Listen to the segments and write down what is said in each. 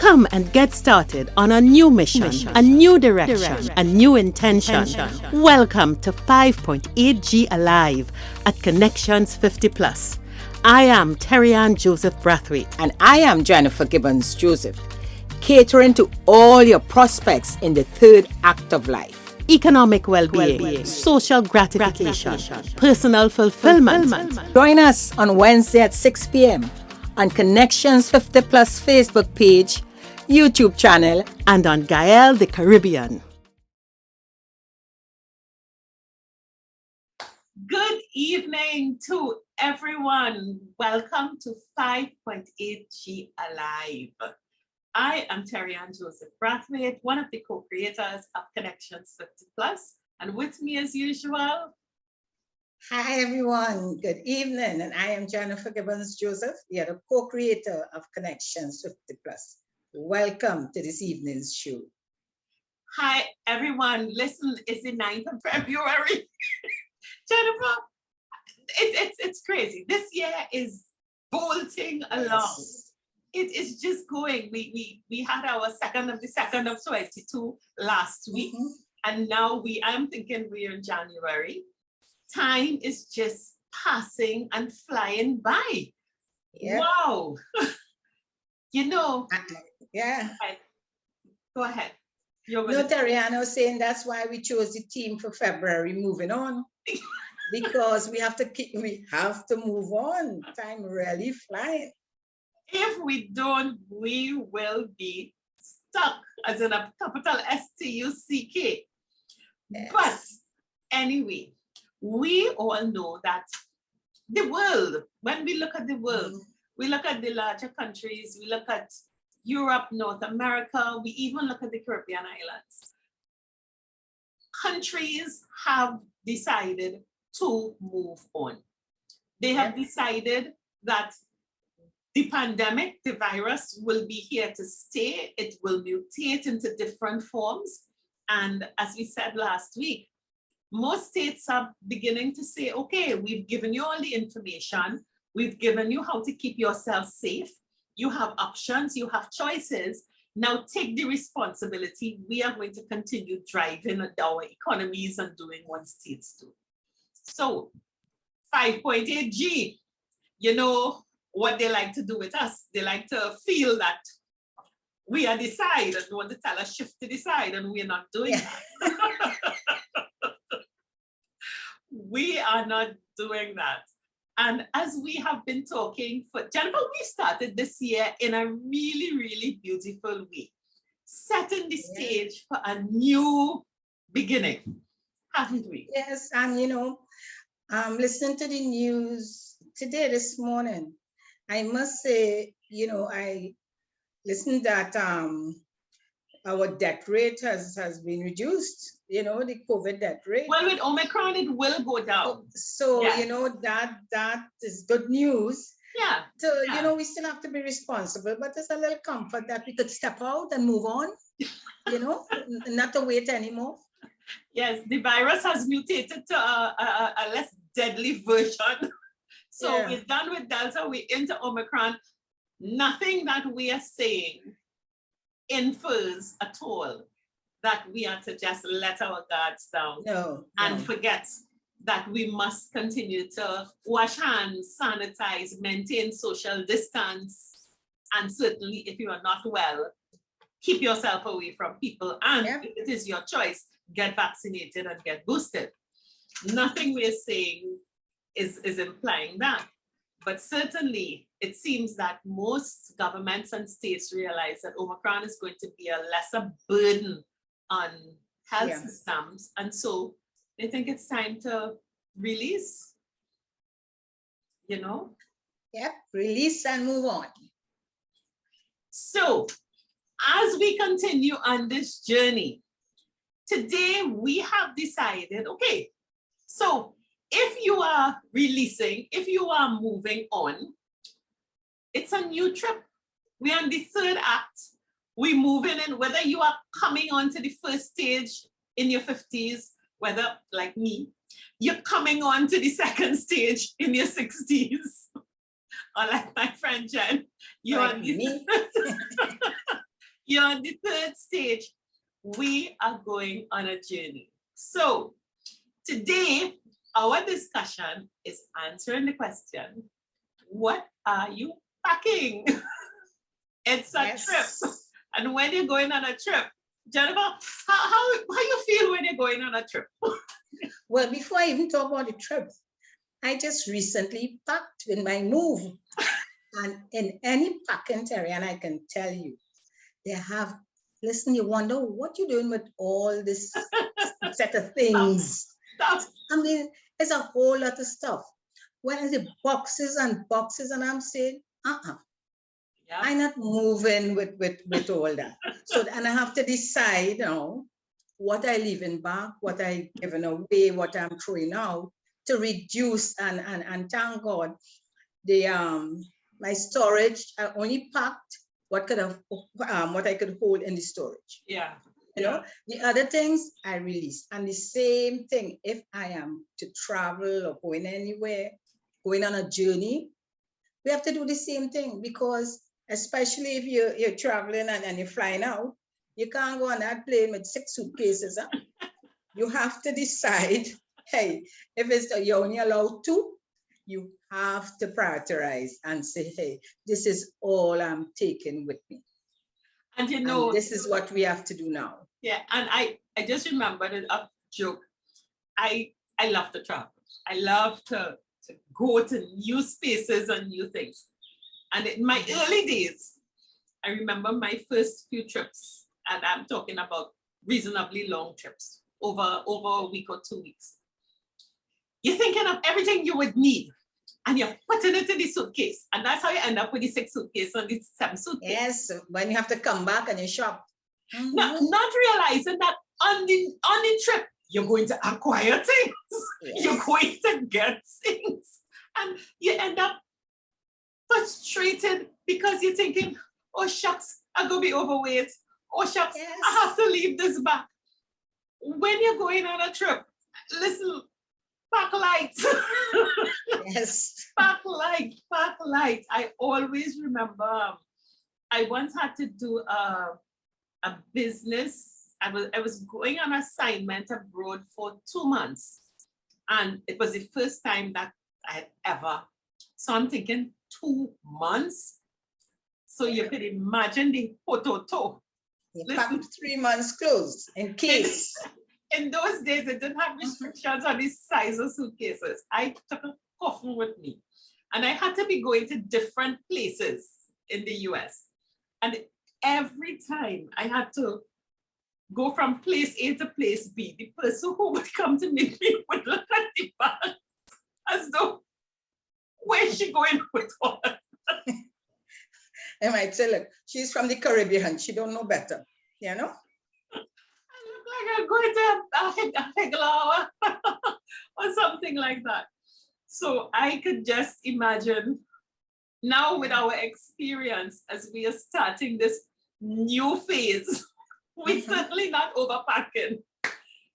Come and get started on a new mission, a new direction, a new intention. Welcome to 5.8G Alive at Connections 50 Plus. I am Terri-Ann Joseph Brathwaite. And I am Jennifer Gibbons Joseph, catering to all your prospects in the third act of life. Economic well-being, social gratification, personal fulfillment. Join us on Wednesday at 6 p.m. on Connections 50 Plus Facebook page, YouTube channel, and on Gael the Caribbean. Good evening to everyone. Welcome to 5.8G Alive. I am Terri-Ann Joseph Brathwaite, one of the co-creators of Connections 50 Plus, and with me as usual. Hi everyone, good evening, and I am Jennifer Gibbons Joseph, the other co-creator of Connections 50 Plus. Welcome to this evening's show. Hi everyone, listen, it's the 9th of February. Jennifer, it's crazy. This year is bolting along. It is just going. We had our second of 22 last week, and now I'm thinking we're in January. Time is just passing and flying by. Yeah. Wow. You know. Yeah. Go ahead. No, Terri-Ann was saying that's why we chose the theme for February, moving on. Because we have to move on. Time really flying. If we don't, we will be stuck, as in a capital STUCK. Yes. But anyway, we all know that the world, when we look at the world, we look at the larger countries, we look at Europe, North America, we even look at the Caribbean islands. Countries have decided to move on. They have decided that the pandemic, the virus, will be here to stay. It will mutate into different forms. And as we said last week, most states are beginning to say, okay, we've given you all the information. We've given you how to keep yourself safe. You have options, you have choices. Now take the responsibility. We are going to continue driving our economies and doing what states do. So 5.8G, you know, what they like to do with us. They like to feel that we are the side and want to tell us shift to the side, and we're not doing that. We are not doing that. And as we have been talking for Jennifer, we started this year in a really, really beautiful way, setting the stage for a new beginning, haven't we? Yes, and you know, listening to the news today, this morning, I must say, you know, I listened that our death rate has been reduced, you know, the COVID death rate. Well, with Omicron, it will go down. So yes. You know, that is good news. Yeah. So, you know, we still have to be responsible, but there's a little comfort that we could step out and move on, you know, not to wait anymore. Yes, the virus has mutated to a less deadly version. So we're done with Delta, we're into Omicron. Nothing that we are saying infers at all that we are to just let our guards down and forget that we must continue to wash hands, sanitize, maintain social distance, and certainly if you are not well, keep yourself away from people. And if it is your choice, get vaccinated and get boosted. Nothing we're saying is implying that. But certainly, it seems that most governments and states realize that Omicron is going to be a lesser burden on health systems. And so they think it's time to release, you know? Yep, release and move on. So as we continue on this journey, today we have decided, okay, so if you are releasing, if you are moving on, it's a new trip. We're on the third act. We're moving in, whether you are coming on to the first stage in your 50s, whether like me, you're coming on to the second stage in your 60s, or like my friend Jen, you're on the You're on the third stage. We are going on a journey. So today, our discussion is answering the question, what are you packing? It's a trip. And when you're going on a trip, Jennifer, how you feel when you're going on a trip? Well, before I even talk about the trip, I just recently packed with my move. And in any packing, Terri-Ann, I can tell you, they have, listen, you wonder what you're doing with all this set of things. Stuff. I mean, it's a whole lot of stuff. When is it boxes and boxes, and I'm saying, Yeah. I'm not moving with all that. So, and I have to decide now what I leaving back, what I giving away, what I'm throwing out to reduce and thank God the my storage, I only packed what I could hold in the storage. Yeah. You know, the other things I release. And the same thing, if I am to travel or going anywhere, going on a journey, we have to do the same thing, because especially if you're traveling and you're flying out, you can't go on that plane with 6 suitcases. Huh? You have to decide, hey, if you're only allowed 2, you have to prioritize and say, hey, this is all I'm taking with me. And you know, and this is what we have to do now. Yeah, and I just remembered a joke. I love to travel. I love to go to new spaces and new things. And in my early days, I remember my first few trips, and I'm talking about reasonably long trips, over a week or 2 weeks. You're thinking of everything you would need, and you're putting it in the suitcase. And that's how you end up with the 6 suitcases and the 7 suitcases. Yes, when you have to come back and you shop. Not realizing that on the trip, you're going to acquire things. Yes. You're going to get things. And you end up frustrated because you're thinking, oh shucks, I'm going to be overweight. Oh shucks, yes, I have to leave this back. When you're going on a trip, listen, pack light. Yes. Pack light. I always remember, I once had to do a business. I was going on assignment abroad for 2 months. And it was the first time that I had ever. So I'm thinking 2 months. So you could imagine the potato. You packed 3 months clothes in case. In those days, it didn't have restrictions on the size of suitcases. I took a coffin with me. And I had to be going to different places in the US. And every time I had to go from place A to place B, the person who would come to meet me would look at the bag as though, where's she going with all that? I might say, look, she's from the Caribbean. She don't know better, you know? I look like I'm going to a heglaw or something like that. So I could just imagine now with our experience as we are starting this new phase, we're certainly not overpacking.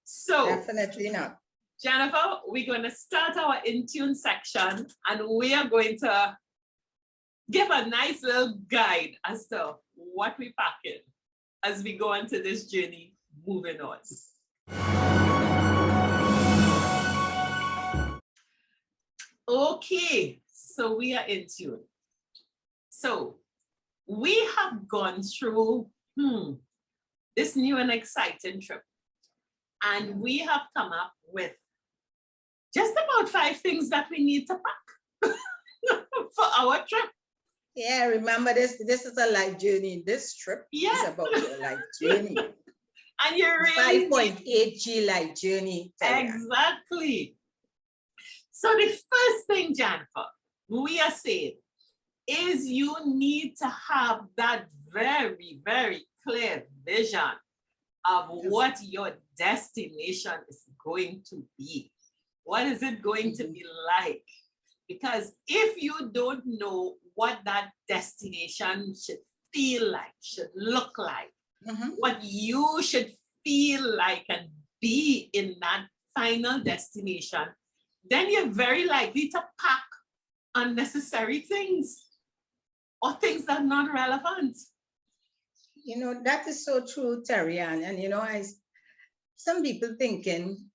So definitely not. Jennifer, we're going to start our In Tune section, and we are going to give a nice little guide as to what we're packing as we go into this journey moving on. Okay, so we are in tune. So we have gone through this new and exciting trip, and we have come up with just about 5 things that we need to pack for our trip. Yeah, remember this is a life journey. This trip is about your life journey. And you're really 5.8 G life journey. Exactly. So the first thing, Jennifer, we are saying is you need to have that very, very clear vision of what your destination is going to be. What is it going to be like? Because if you don't know what that destination should feel like, should look like, what you should feel like and be in that final destination, then you're very likely to pack unnecessary things or things that are not relevant. You know, that is so true, Terri-Ann. And, you know, some people thinking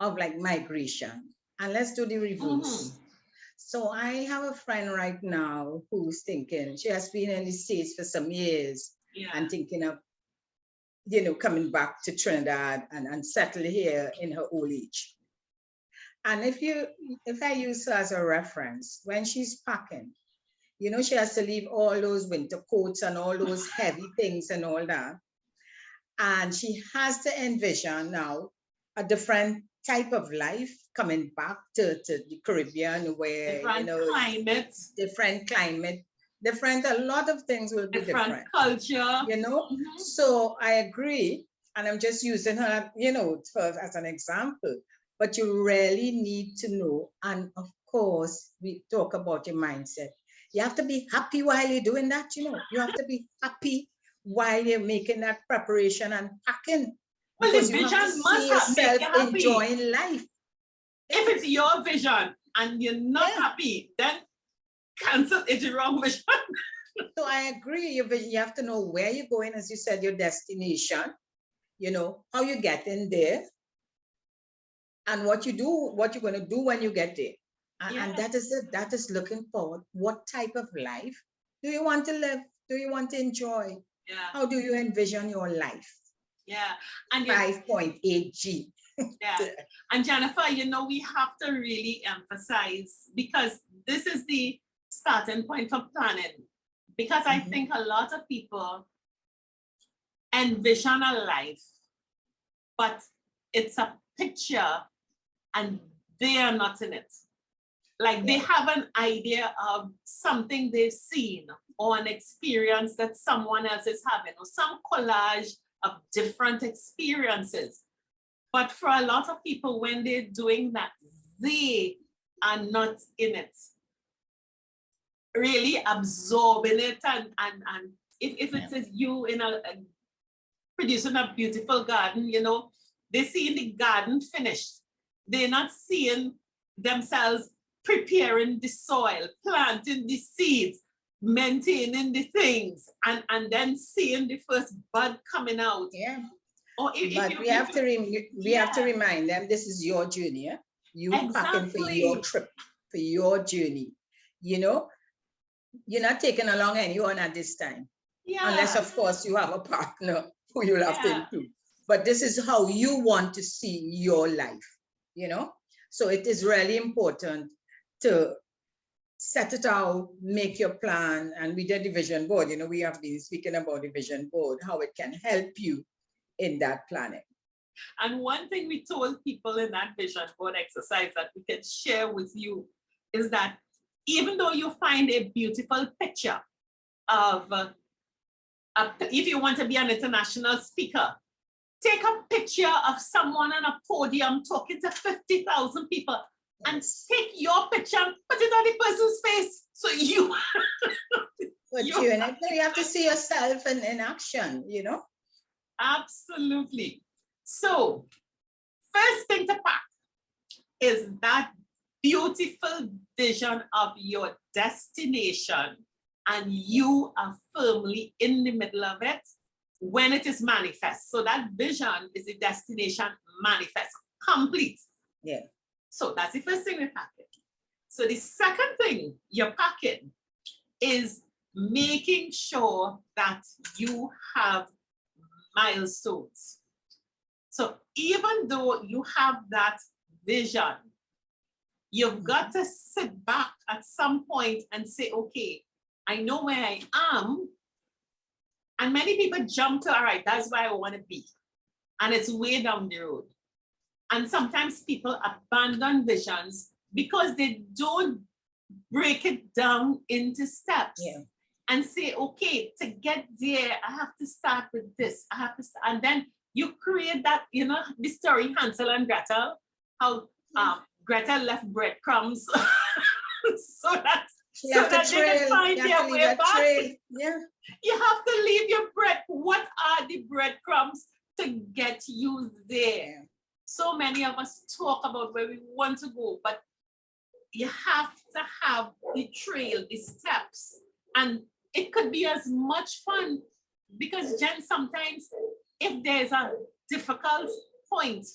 of like migration, and let's do the reverse. So I have a friend right now who's thinking, she has been in the States for some years and thinking of, you know, coming back to Trinidad and settle here in her old age. And if I use her as a reference, when she's packing, you know, she has to leave all those winter coats and all those heavy things and all that. And she has to envision now a different type of life coming back to the Caribbean, where, different, you know, different climate, a lot of things will be different. Culture. You know, so I agree. And I'm just using her, you know, as an example. But you really need to know. And of course, we talk about your mindset. You have to be happy while you're doing that, you know. You have to be happy while you're making that preparation and packing. Well, because the you vision have to must see have make you yourself happy. enjoying life. If it's your vision and you're not happy, then cancel it, the wrong vision. So I agree. You have to know where you're going, as you said, your destination, you know, how you get in there, and what you do, what you're going to do when you get there. And that is it. That is looking forward. What type of life do you want to live? Do you want to enjoy? How do you envision your life? And 5.8G. And Jennifer, you know, we have to really emphasize, because this is the starting point for planning. Because I think a lot of people envision a life, but it's a picture and they are not in it. Like they have an idea of something they've seen or an experience that someone else is having, or some collage of different experiences. But for a lot of people, when they're doing that, they are not in it, really absorbing it. And if it says you in producing a beautiful garden, you know, they're seeing the garden finished. They're not seeing themselves preparing the soil, planting the seeds, maintaining the things, and then seeing the first bud coming out. Or but we have to remind them this is your journey. You packing for your trip, for your journey. You know, you're not taking along anyone at this time, unless of course you have a partner who you'll have to include. But this is how you want to see your life. You know, so it is really important to set it out, make your plan. And we did the vision board. You know, we have been speaking about the vision board, how it can help you in that planning. And one thing we told people in that vision board exercise that we can share with you is that even though you find a beautiful picture of, if you want to be an international speaker, take a picture of someone on a podium talking to 50,000 people, and take your picture and put it on the person's face. So you, you have to see yourself in action, you know? Absolutely. So first thing to pack is that beautiful vision of your destination, and you are firmly in the middle of it when it is manifest. So that vision is the destination manifest, complete. So that's the first thing we pack it. So the second thing you're packing is making sure that you have milestones. So even though you have that vision, you've got to sit back at some point and say, okay, I know where I am. And many people jump to, all right, that's where I want to be. And it's way down the road. And sometimes people abandon visions because they don't break it down into steps and say, okay, to get there, I have to start with this. I have to start. And then you create that, you know, the story Hansel and Gretel, how Gretel left breadcrumbs so that they can find their way back. You have to leave your bread. What are the breadcrumbs to get you there? So many of us talk about where we want to go, but you have to have the trail, the steps, and it could be as much fun Because Jen, sometimes if there's a difficult point,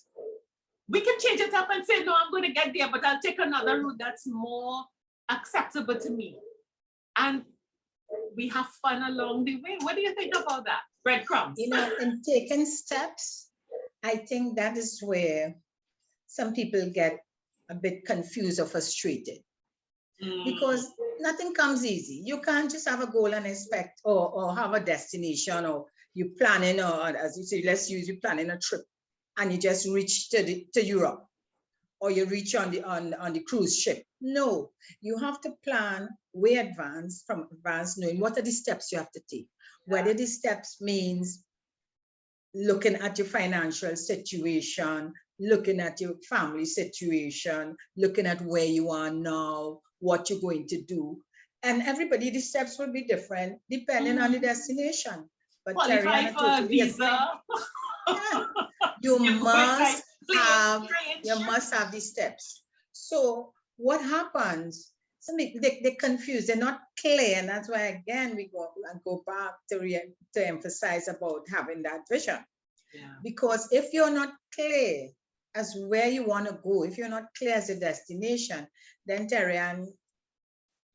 we can change it up and say, no, I'm going to get there, but I'll take another route that's more acceptable to me. And we have fun along the way. What do you think about that? Breadcrumbs. You know, in taking steps, I think that is where some people get a bit confused or frustrated. Because nothing comes easy. You can't just have a goal and expect or have a destination, or you planning, or as you say, let's use you planning a trip and you just reach to Europe, or you reach on the cruise ship. No, you have to plan way advance, from advance, knowing what are the steps you have to take. Whether the steps means looking at your financial situation, looking at your family situation, looking at where you are now, what you're going to do. And everybody, the steps will be different depending on the destination. But qualify for a visa. Yeah. You must have these steps. So what happens? So they confuse, they're not clear. And that's why, again, we go back to emphasize about having that vision. Yeah. Because if you're not clear as where you want to go, if you're not clear as a destination, then Terri-Ann,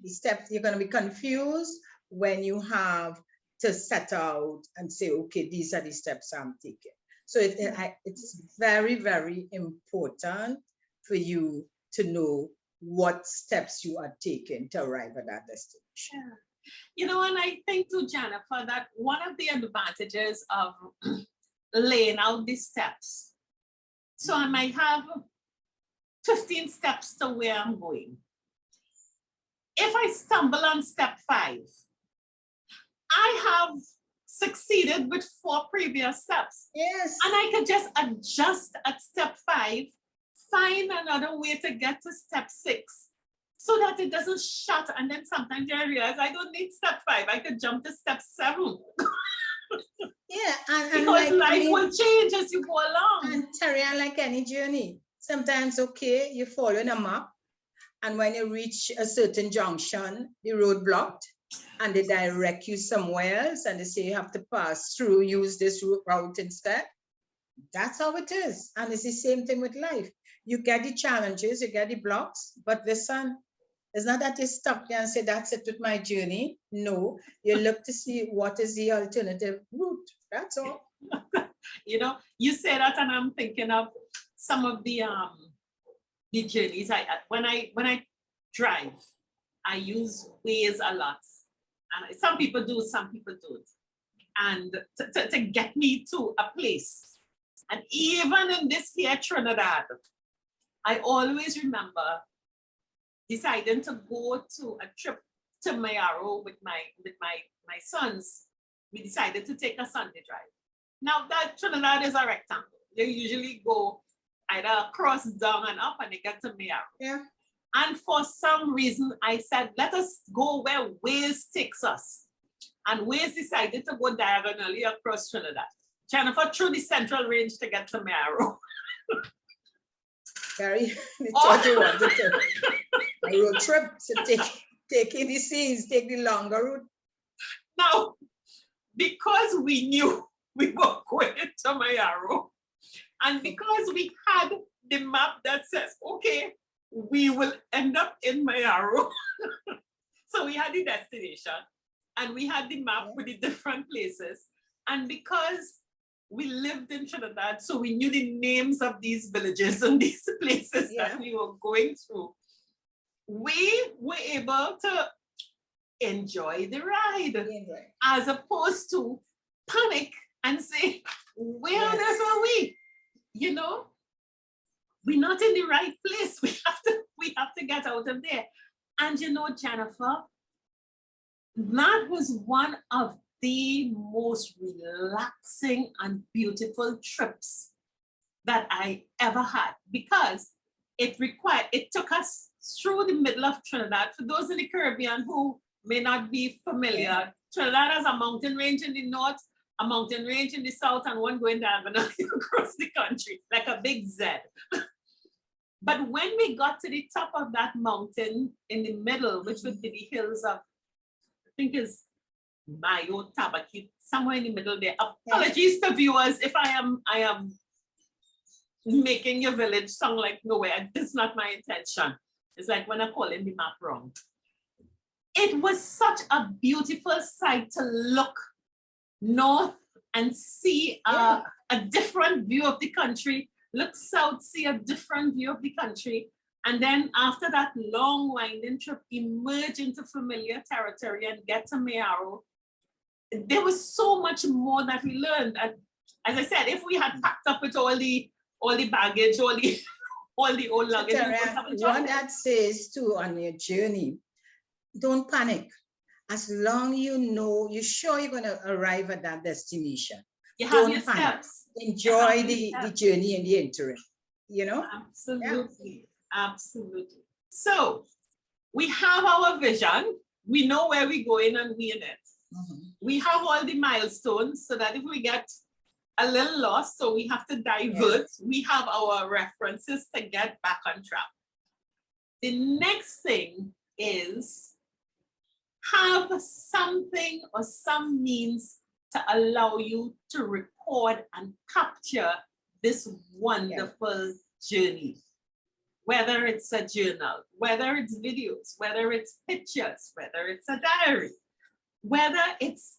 the steps, you're going to be confused when you have to set out and say, okay, these are the steps I'm taking. So it's very, very important for you to know what steps you are taking to arrive at that destination. Yeah. You know, and I think too, Jennifer, that one of the advantages of laying out the steps. So I might have 15 steps to where I'm going. If I stumble on step 5, I have succeeded with 4 previous steps. Yes. And I could just adjust at step 5, find another way to get to step 6, so that it doesn't shut. And then sometimes I realize I don't need step 5. I could jump to step 7. Yeah, and because life will change as you go along. And Terri-Ann, like any journey, sometimes, okay, you're following a map, and when you reach a certain junction, the road blocked, and they direct you somewhere else, and they say you have to pass through, use this route instead. That's how it is. And it's the same thing with life. You get the challenges, you get the blocks, but listen, it's not that you stop there and say, that's it with my journey. No, you look to see what is the alternative route. That's all. You know, you say that, and I'm thinking of some of the journeys. When I drive, I use Waze a lot. And some people do, some people don't. And to get me to a place. And even in this here Trinidad, I always remember deciding to go to a trip to Mayaro with my sons. We decided to take a Sunday drive. Now that Trinidad is a rectangle. They usually go either across, down, and up, and they get to Mayaro. Yeah. And for some reason, I said, let us go where Waze takes us. And Waze decided to go diagonally across Trinidad. Jennifer, through the Central Range to get to Mayaro. Gary, thought you wanted to a road trip, so take in the scenes, take the longer route. Now, because we knew we were going to Mayaro, and because we had the map that says, okay, we will end up in Mayaro. So we had the destination, and we had the map with the different places. And because we lived in Trinidad, so we knew the names of these villages and these places that we were going through. We were able to enjoy the ride, as opposed to panic and say, where on earth are we? You know, we're not in the right place. We have to get out of there. And you know, Jennifer, that was one of the most relaxing and beautiful trips that I ever had, because it took us through the middle of Trinidad. For those in the Caribbean who may not be familiar, Trinidad has a mountain range in the north, a mountain range in the south, and one going diagonally across the country, like a big Z. But when we got to the top of that mountain in the middle, which would be the hills of, I think is Mayo, Tabaki, somewhere in the middle there. Apologies to viewers if I am making your village sound like nowhere. That's not my intention. It's like when I call in the map wrong. It was such a beautiful sight to look north and see a different view of the country, look south, see a different view of the country. And then after that long winding trip, emerge into familiar territory and get to Mayaro. There was so much more that we learned. And as I said, if we had packed up with all the baggage, all the old luggage. What that says too on your journey, don't panic. As long you know, you're sure you're going to arrive at that destination. You have your steps. Enjoy the journey in the interim, you know? Absolutely, absolutely. So we have our vision. We know where we're going and we're in it. We have all the milestones so that if we get a little lost, so we have to divert, we have our references to get back on track. The next thing is have something or some means to allow you to record and capture this wonderful journey. Whether it's a journal, whether it's videos, whether it's pictures, whether it's a diary, whether it's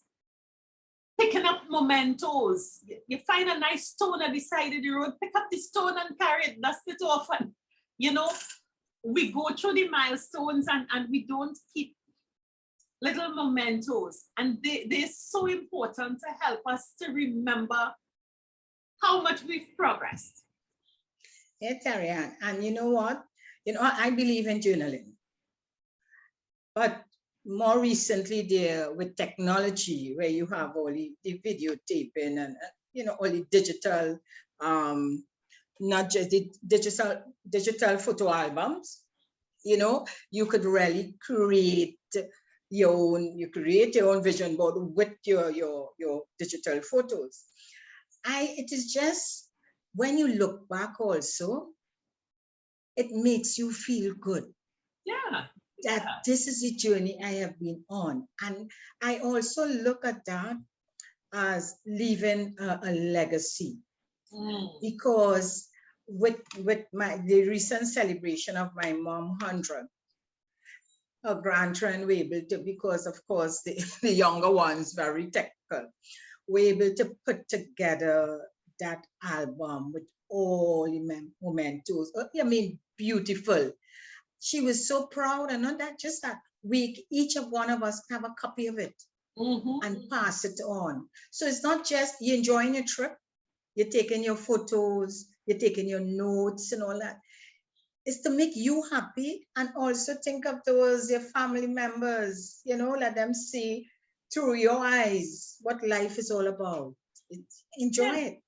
picking up mementos. You find a nice stone at the side of the road, pick up the stone and carry it, dust it off. And, you know, we go through the milestones and we don't keep little mementos. And they're so important to help us to remember how much we've progressed. Yeah, Terri-Ann, and you know what? You know, I believe in journaling. But more recently there with technology where you have all the videotaping and you know all the digital not just the digital photo albums, you know, you could really create your own vision board with your digital photos. It is just when you look back also, it makes you feel good. That this is the journey I have been on. And I also look at that as leaving a legacy. Because with the recent celebration of my mom 100, her grandchildren were able to, because of course the younger ones, very technical, were able to put together that album with all the mementos. I mean, beautiful. She was so proud, and not that just that each of one of us have a copy of it and pass it on. So it's not just you enjoying your trip, you're taking your photos, you're taking your notes and all that. It's to make you happy and also think of those your family members, you know, let them see through your eyes what life is all about. Enjoy it.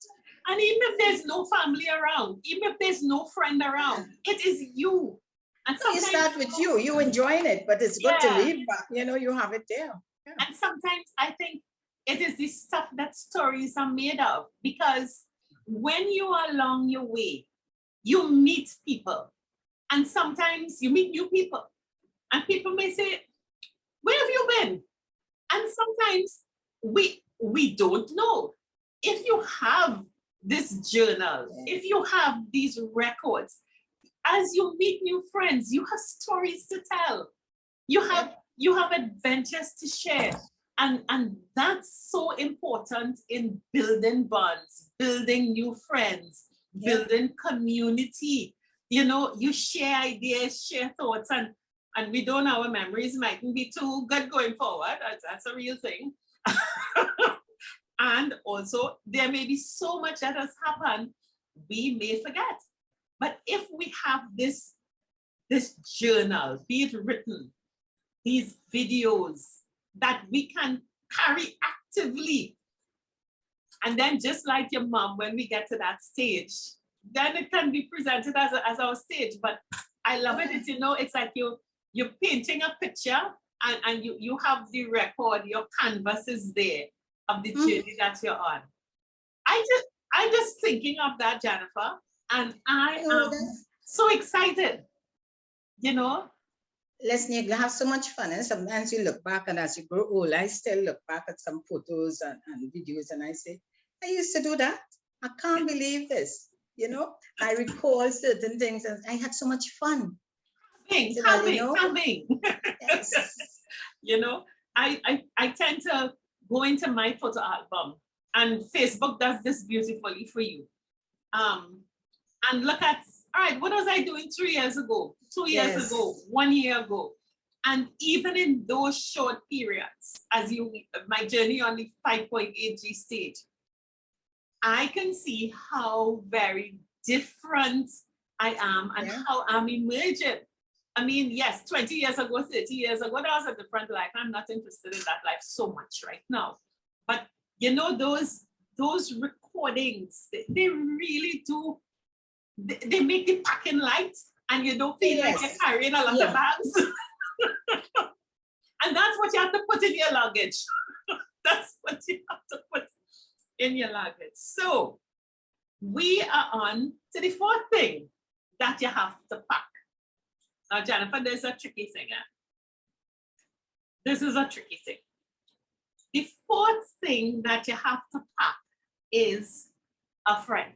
And even if there's no family around, even if there's no friend around, it is you. And you start with you enjoying it, but it's good to leave back, you know, you have it there. And sometimes I think it is the stuff that stories are made of, because when you are along your way, you meet people, and sometimes you meet new people, and people may say, where have you been? And sometimes we don't know. If you have this journal, if you have these records, as you meet new friends, you have stories to tell. You have adventures to share. And that's so important in building bonds, building new friends, building community. You know, you share ideas, share thoughts, and we don't know, our memories mightn't be too good going forward. That's a real thing. And also, there may be so much that has happened, we may forget. But if we have this journal, be it written, these videos that we can carry actively, and then just like your mom, when we get to that stage, then it can be presented as our stage. But I love it. It's, you know, it's like you're painting a picture, and you have the record, your canvas is there of the journey that you're on. I'm just thinking of that, Jennifer, and I am so excited, you know, listen, you have so much fun, and sometimes you look back, and as you grow old, I still look back at some photos and videos, and I say, I used to do that. I can't believe this. You know, I recall certain things, and I had so much fun. Having. Yes. You know, I tend to go into my photo album, and Facebook does this beautifully for you. And look at, all right, what was I doing 3 years ago, 2 years Yes. ago, 1 year ago? And even in those short periods, my journey on the 5.8G stage, I can see how very different I am and how I'm emerging. I mean, yes, 20 years ago, 30 years ago, that was a different life. I'm not interested in that life so much right now. But you know, those recordings, they really do, they make the packing light, and you don't feel like you're carrying a lot of bags. And that's what you have to put in your luggage. That's what you have to put in your luggage. So we are on to the fourth thing that you have to pack. Now, Jennifer, there's a tricky thing. This is a tricky thing. The fourth thing that you have to pack is a friend.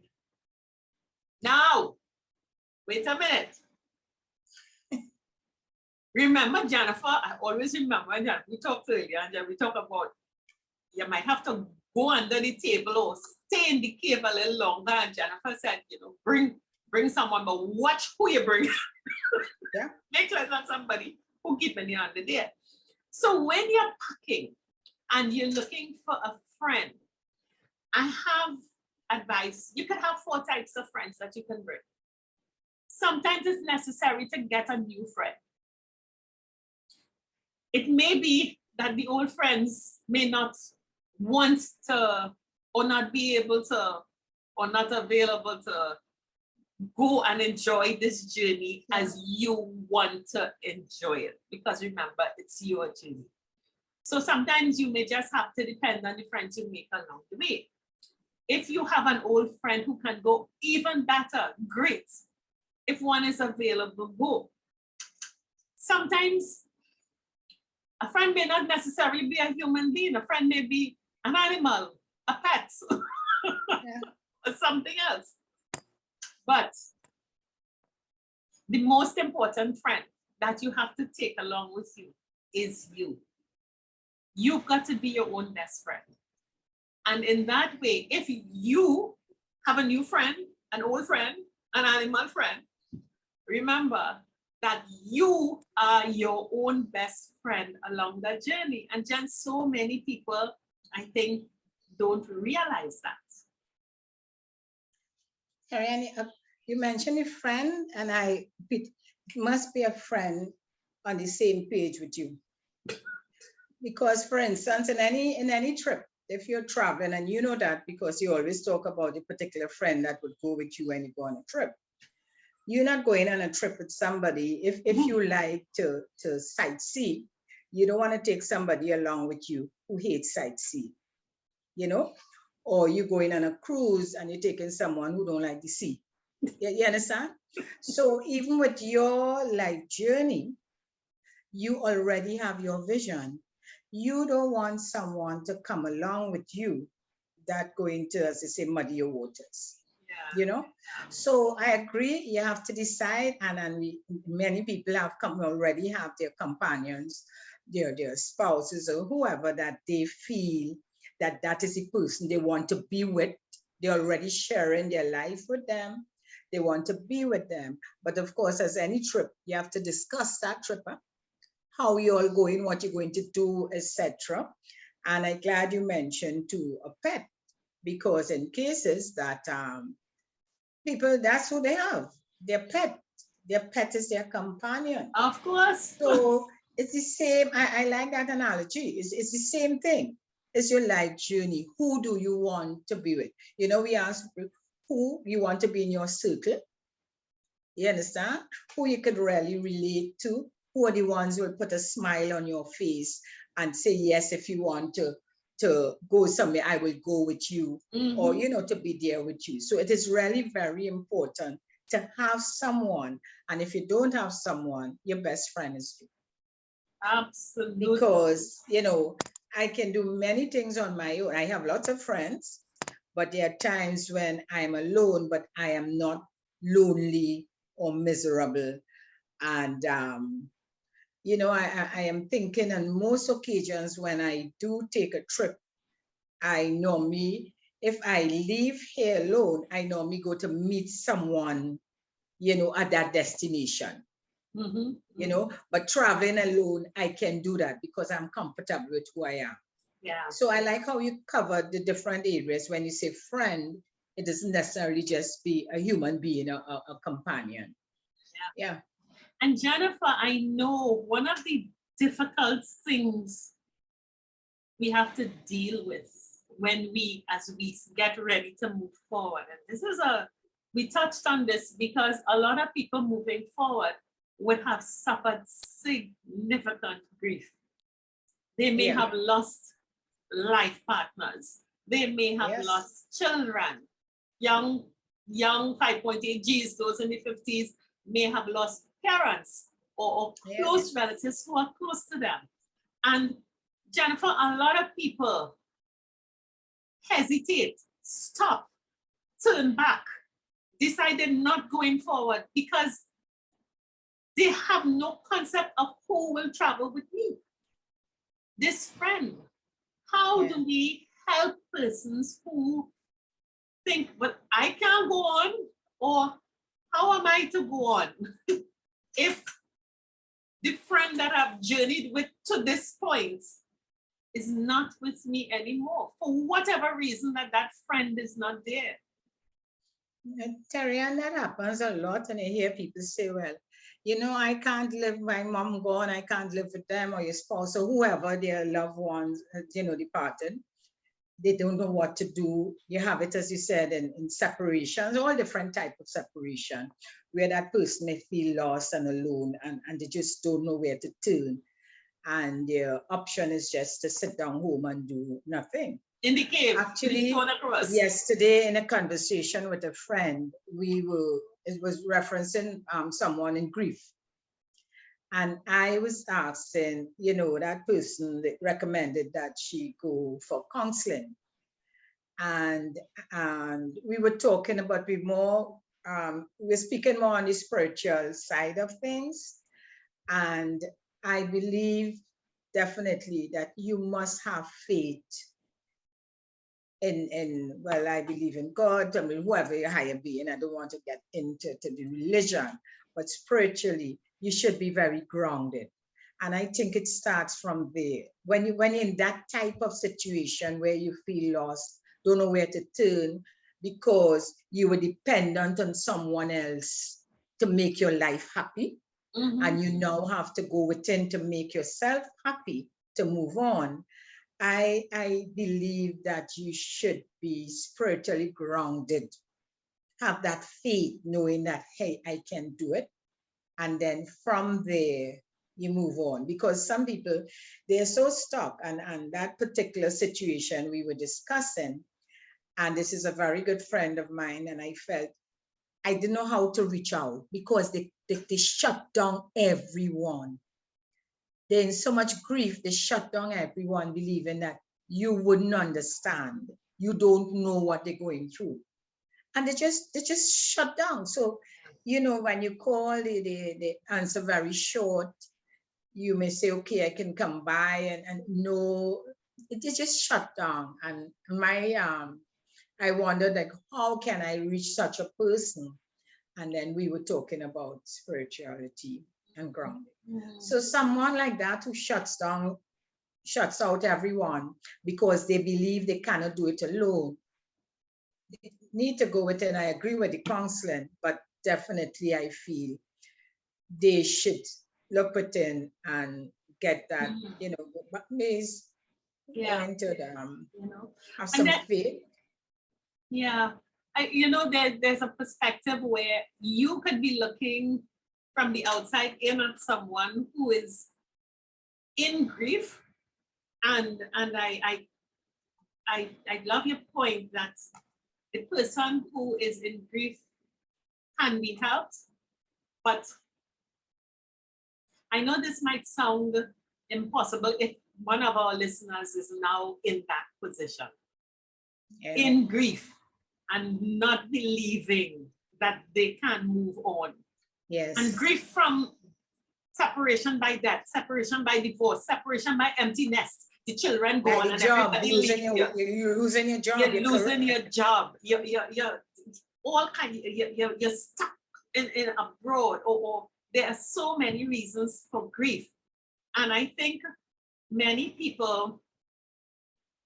Now, wait a minute. Remember, Jennifer, I always remember, and we talked earlier, and we talked about you might have to go under the table or stay in the cave a little longer. And Jennifer said, you know, bring someone, but watch who you bring. Yeah. Make sure it's not somebody who keeping you under there. So when you're packing and you're looking for a friend, I have advice. You can have 4 types of friends that you can bring. Sometimes it's necessary to get a new friend. It may be that the old friends may not want to, or not be able to, or not available to go and enjoy this journey as you want to enjoy it. Because remember, it's your journey. So sometimes you may just have to depend on the friends you make along the way. If you have an old friend who can go, even better, great. If one is available, go. Sometimes a friend may not necessarily be a human being. A friend may be an animal, a pet, or something else. But the most important friend that you have to take along with you is you. You've got to be your own best friend. And in that way, if you have a new friend, an old friend, an animal friend, remember that you are your own best friend along that journey. And just so many people, I think, don't realize that. Terri-Ann, you mentioned a friend, and it must be a friend on the same page with you. Because, for instance, in any trip, if you're traveling, and you know that because you always talk about a particular friend that would go with you when you go on a trip. You're not going on a trip with somebody. If you like to sightsee, you don't want to take somebody along with you who hates sightseeing, you know? Or you're going on a cruise and you're taking someone who don't like the sea. You understand? So even with your life journey, you already have your vision. You don't want someone to come along with you that going to, as they say, muddy your waters. You know, so I agree. You have to decide, and many people already have their companions, their spouses, or whoever that they feel that is the person they want to be with. They're already sharing their life with them. They want to be with them. But of course, as any trip, you have to discuss that trip, how you're all going, what you're going to do, etc. And I'm glad you mentioned to a pet, because in cases that people, that's who they have, their pet. Their pet is their companion. Of course. So it's the same. I like that analogy. It's the same thing. It's your life journey. Who do you want to be with? You know, we ask who you want to be in your circle. You understand? Who you could really relate to. Who are the ones who will put a smile on your face and say, yes, if you want to go somewhere, I will go with you, or, you know, to be there with you. So it is really very important to have someone. And if you don't have someone, your best friend is you. Absolutely. Because, you know, I can do many things on my own. I have lots of friends, but there are times when I'm alone, but I am not lonely or miserable. And, you know, I am thinking on most occasions when I do take a trip, I normally, if I leave here alone, I normally go to meet someone, you know, at that destination. You know, but traveling alone, I can do that because I'm comfortable with who I am. Yeah. So I like how you covered the different areas. When you say friend, it doesn't necessarily just be a human being, a companion. Yeah. And Jennifer, I know one of the difficult things we have to deal with when as we get ready to move forward. And this is we touched on this because a lot of people moving forward would have suffered significant grief. They may have lost life partners. They may have lost children. Young 5.8 Gs, those in the 50s, may have lost parents or close relatives who are close to them. And Jennifer, a lot of people hesitate, stop, turn back, decided not going forward because they have no concept of who will travel with me. This friend. How do we help persons who think, but I can't go on, or how am I to go on if the friend that I've journeyed with to this point is not with me anymore for whatever reason that friend is not there? Terri-Ann, that happens a lot, and I hear people say, well, you know, I can't live, my mom gone, I can't live with them, or your spouse, or whoever their loved ones, you know, departed. They don't know what to do. You have it, as you said, in separations, all different types of separation, where that person may feel lost and alone, and they just don't know where to turn. And their option is just to sit down home and do nothing. In the cave. Actually, yesterday in a conversation with a friend, it was referencing someone in grief. And I was asking, you know, that person that recommended that she go for counseling. And we were talking about we're speaking more on the spiritual side of things. And I believe definitely that you must have faith well, I believe in God, I mean, whoever your higher being. I don't want to get into the religion, but spiritually, you should be very grounded. And I think it starts from there. When you're in that type of situation where you feel lost, don't know where to turn, because you were dependent on someone else to make your life happy. And you now have to go within to make yourself happy, to move on. I believe that you should be spiritually grounded, have that faith, knowing that, hey, I can do it. And then from there, you move on. Because some people, they're so stuck. And that particular situation we were discussing, and this is a very good friend of mine, and I felt I didn't know how to reach out because they shut down everyone. They're in so much grief, they shut down everyone, believing that you wouldn't understand. You don't know what they're going through. And they just shut down. So, you know, when you call, they answer very short. You may say, okay, I can come by, and no, it just shut down. And I wondered, like, how can I reach such a person? And then we were talking about spirituality and grounding. So someone like that who shuts out everyone because they believe they cannot do it alone, they need to go within. I agree with the counseling, but definitely I feel they should look within and get that, you know, but please into them, you know, have some faith. Yeah. You know, there's a perspective where you could be looking from the outside in at someone who is in grief, and I love your point that the person who is in grief can be helped. But I know this might sound impossible if one of our listeners is now in that position, in grief, and not believing that they can move on. Yes. And grief from separation by death, separation by divorce, separation by empty nest, the children gone and everybody leave you. You're losing your job. You're losing your job. You're all kind. You're stuck in abroad, or there are so many reasons for grief, and I think many people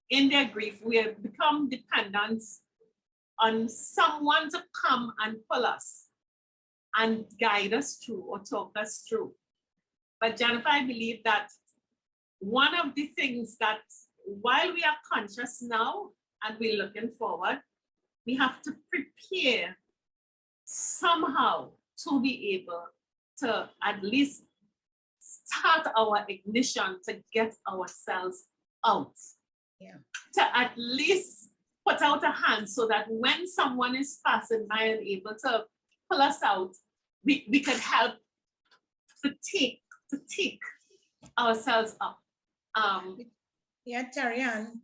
in their grief we have become dependent on someone to come and pull us and guide us through or talk us through. But Jennifer, I believe that one of the things that while we are conscious now and we're looking forward, we have to prepare somehow to be able to at least start our ignition to get ourselves out. Yeah. To at least put out a hand so that when someone is passing by and able to pull us out, we could help to take ourselves up. Yeah, Terri-Ann,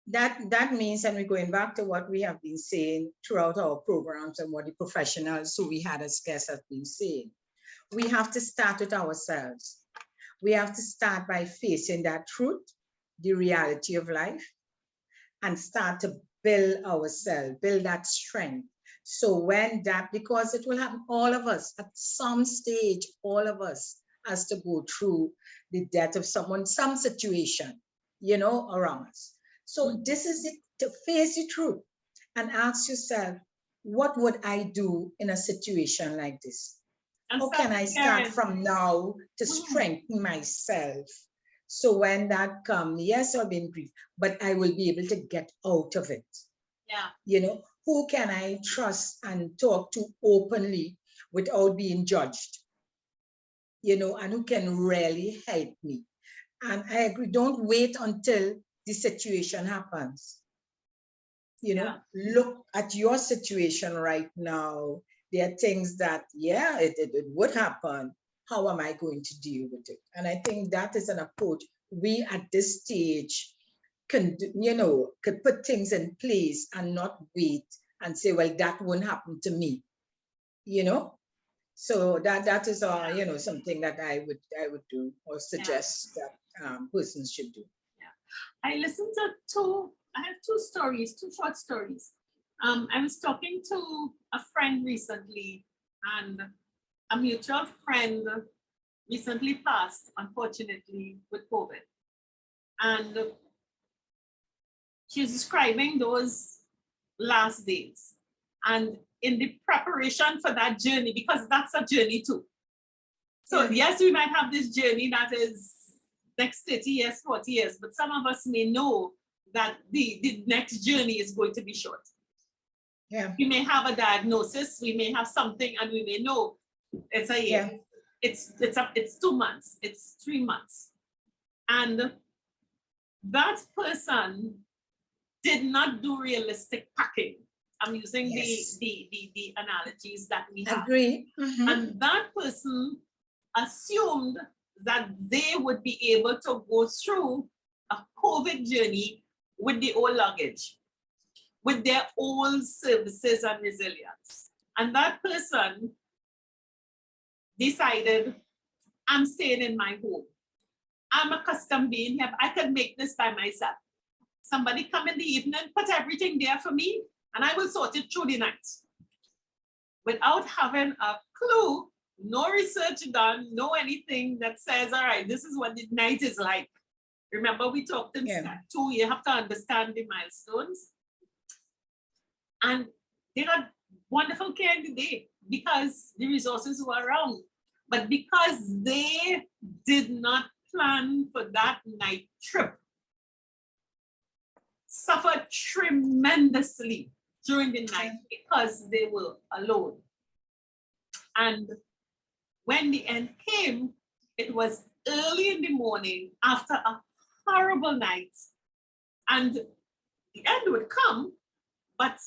that means, and we're going back to what we have been saying throughout our programs and what the professionals who we had as guests have been saying. We have to start with ourselves. We have to start by facing that truth, the reality of life, and start to build ourselves, build that strength. So when that, because it will happen, all of us at some stage, all of us has to go through the death of someone, some situation, around us. So this is it, to face the truth and ask yourself, what would I do in a situation like this? How can I start from now to strengthen myself? So when that comes, yes, I'll be in grief, but I will be able to get out of it. Yeah. Who can I trust and talk to openly without being judged? And who can really help me? And I agree, don't wait until the situation happens. Look at your situation right now. There are things that, it would happen. How am I going to deal with it? And I think that is an approach we at this stage can, could put things in place and not wait and say, well, that won't happen to me. So that is something that I would do or suggest that persons should do. I listened to I have two short stories. I was talking to a friend recently, and a mutual friend recently passed, unfortunately, with COVID. And she's describing those last days. And in the preparation for that journey, because that's a journey too. So yes, we might have this journey that is next 30 years, 40 years, but some of us may know that the next journey is going to be short. Yeah. We may have a diagnosis, we may have something, and we may know it's a year. Yeah. It's 2 months, it's 3 months. And that person did not do realistic packing. I'm using the analogies that we have. Agree. Mm-hmm. And that person assumed that they would be able to go through a COVID journey with the old luggage, with their old services and resilience. And that person decided, I'm staying in my home. I'm accustomed being here. I could make this by myself. Somebody come in the evening, put everything there for me, and I will sort it through the night. Without having a clue, no research done, no anything that says, all right, this is what the night is like. Remember, we talked in step 2, you have to understand the milestones. And they got wonderful care in the day because the resources were around. But because they did not plan for that night trip, suffered tremendously during the night because they were alone. And when the end came, it was early in the morning after a horrible night. And the end would come, but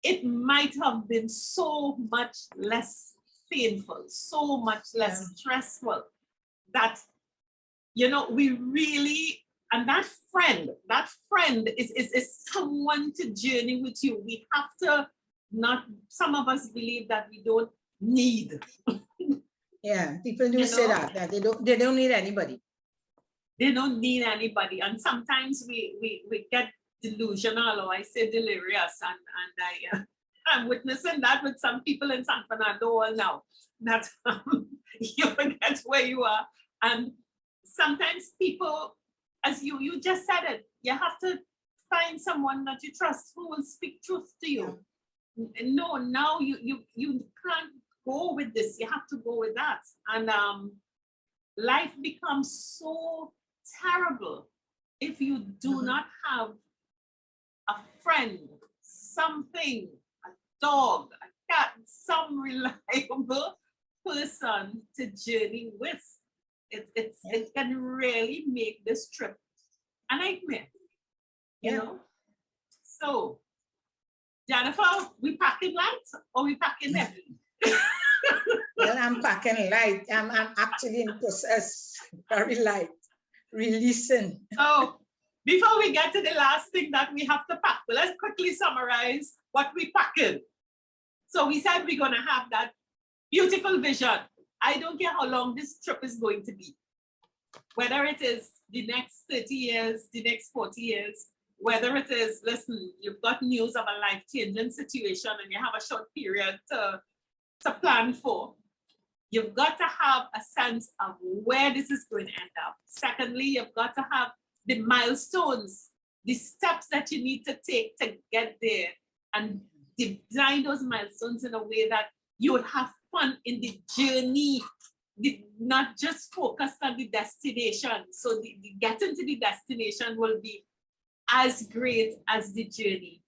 it might have been so much less painful, so much less stressful that, you know, we really, and that friend is someone to journey with you. We have to not, some of us believe that we don't need. Yeah, people do say that they don't need anybody. They don't need anybody. And sometimes we get delusional, or I say delirious, and I'm witnessing that with some people in San Fernando now, that you forget where you are. And sometimes people, as you just said it, you have to find someone that you trust who will speak truth to you. No, now you can't go with this, you have to go with that. And life becomes so terrible if you do not have a friend, something, a dog, a cat, some reliable person to journey with. It can really make this trip a nightmare, you know? So, Jennifer, we packing light or we packing heavy? Well, I'm packing light. I'm actually in process, very light, releasing. So, before we get to the last thing that we have to pack, let's quickly summarize what we packing. So we said we're gonna have that beautiful vision. I don't care how long this trip is going to be, whether it is the next 30 years, the next 40 years, whether it is, listen, you've got news of a life-changing situation and you have a short period to plan for. You've got to have a sense of where this is going to end up. Secondly, you've got to have the milestones, the steps that you need to take to get there, and design those milestones in a way that you would have fun in the journey, not just focus on the destination. So the getting to the destination will be as great as the journey.